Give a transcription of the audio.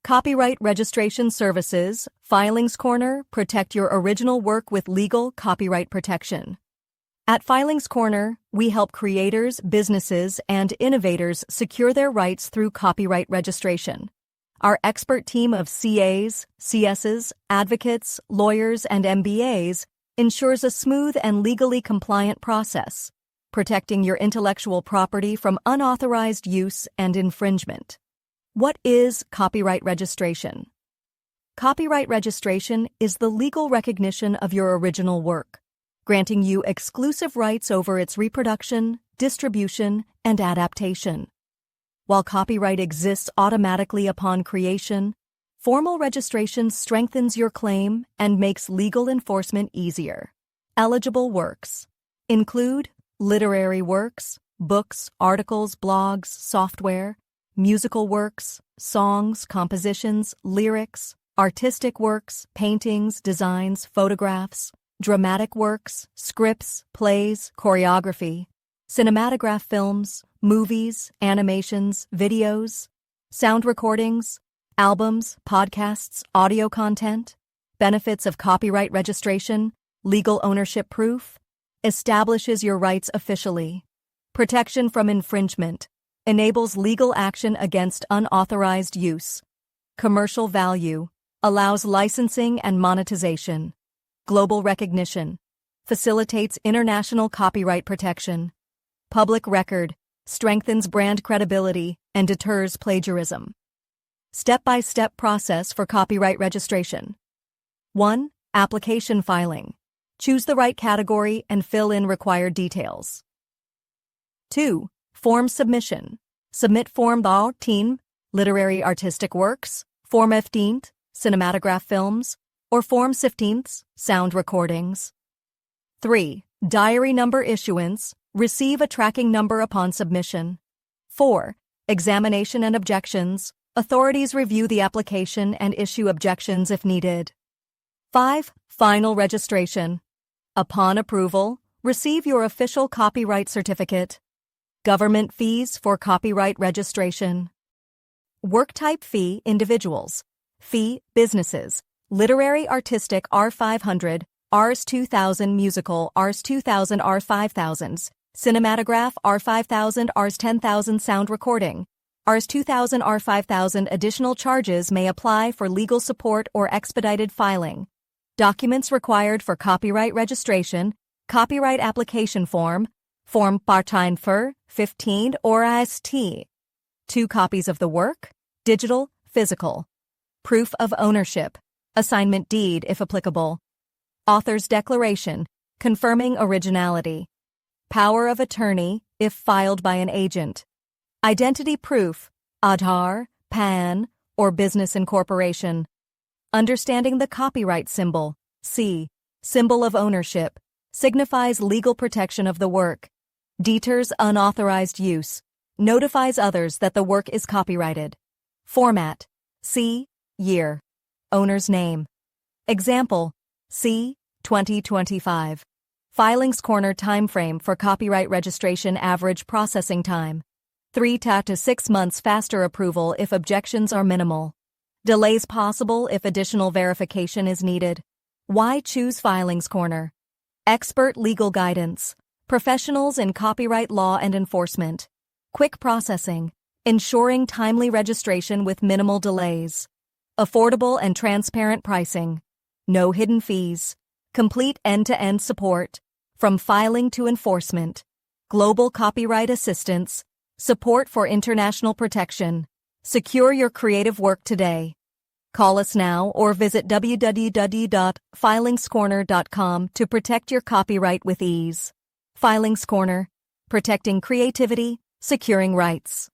Copyright Registration Services, Filings Corner, protect your original work with legal copyright protection. At Filings Corner, we help creators, businesses, and innovators secure their rights through copyright registration. Our expert team of CAs, CSs, advocates, lawyers, and MBAs ensures a smooth and legally compliant process, protecting your intellectual property from unauthorized use and infringement. What is copyright registration? Copyright registration is the legal recognition of your original work, granting you exclusive rights over its reproduction, distribution, and adaptation. While copyright exists automatically upon creation, formal registration strengthens your claim and makes legal enforcement easier. Eligible works include literary works, books, articles, blogs, software, musical works, songs, compositions, lyrics, artistic works, paintings, designs, photographs, dramatic works, scripts, plays, choreography, cinematograph films, movies, animations, videos, sound recordings, albums, podcasts, audio content. Benefits of copyright registration, legal ownership proof, establishes your rights officially. Protection from infringement, enables legal action against unauthorized use. Commercial value, allows licensing and monetization. Global recognition, facilitates international copyright protection. Public record, strengthens brand credibility and deters plagiarism. Step-by-step process for copyright registration. 1. Application filing. Choose the right category and fill in required details. 2. Form submission. Submit Form 13, literary artistic works, Form 15, cinematograph films, or Form 15, sound recordings. 3. Diary number issuance. Receive a tracking number upon submission. 4. Examination and objections. Authorities review the application and issue objections if needed. 5. Final registration. Upon approval, receive your official copyright certificate. Government fees for copyright registration. Work type fee individuals. Fee businesses. Literary artistic R500, Rs 2000 musical Rs 2000 R5000s. Cinematograph R5000 Rs 10,000 sound recording. Rs 2000 R5000 additional charges may apply for legal support or expedited filing. Documents required for copyright registration, copyright application form, Form Part-Time for 15 or IST. 2 copies of the work, digital, physical. Proof of ownership, assignment deed if applicable. Author's declaration, confirming originality. Power of attorney if filed by an agent. Identity proof, Aadhaar, PAN, or business incorporation. Understanding the copyright symbol, C, symbol of ownership, signifies legal protection of the work. Deters unauthorized use. Notifies others that the work is copyrighted. Format, C, year. Owner's name. Example, C, 2025. Filings Corner timeframe for copyright registration average processing time. 3 to 6 months faster approval if objections are minimal. Delays possible if additional verification is needed. Why choose Filings Corner? Expert legal guidance. Professionals in copyright law and enforcement. Quick processing. Ensuring timely registration with minimal delays. Affordable and transparent pricing. No hidden fees. Complete end-to-end support. From filing to enforcement. Global copyright assistance. Support for international protection. Secure your creative work today. Call us now or visit www.filingscorner.com to protect your copyright with ease. Filings Corner, protecting creativity, securing rights.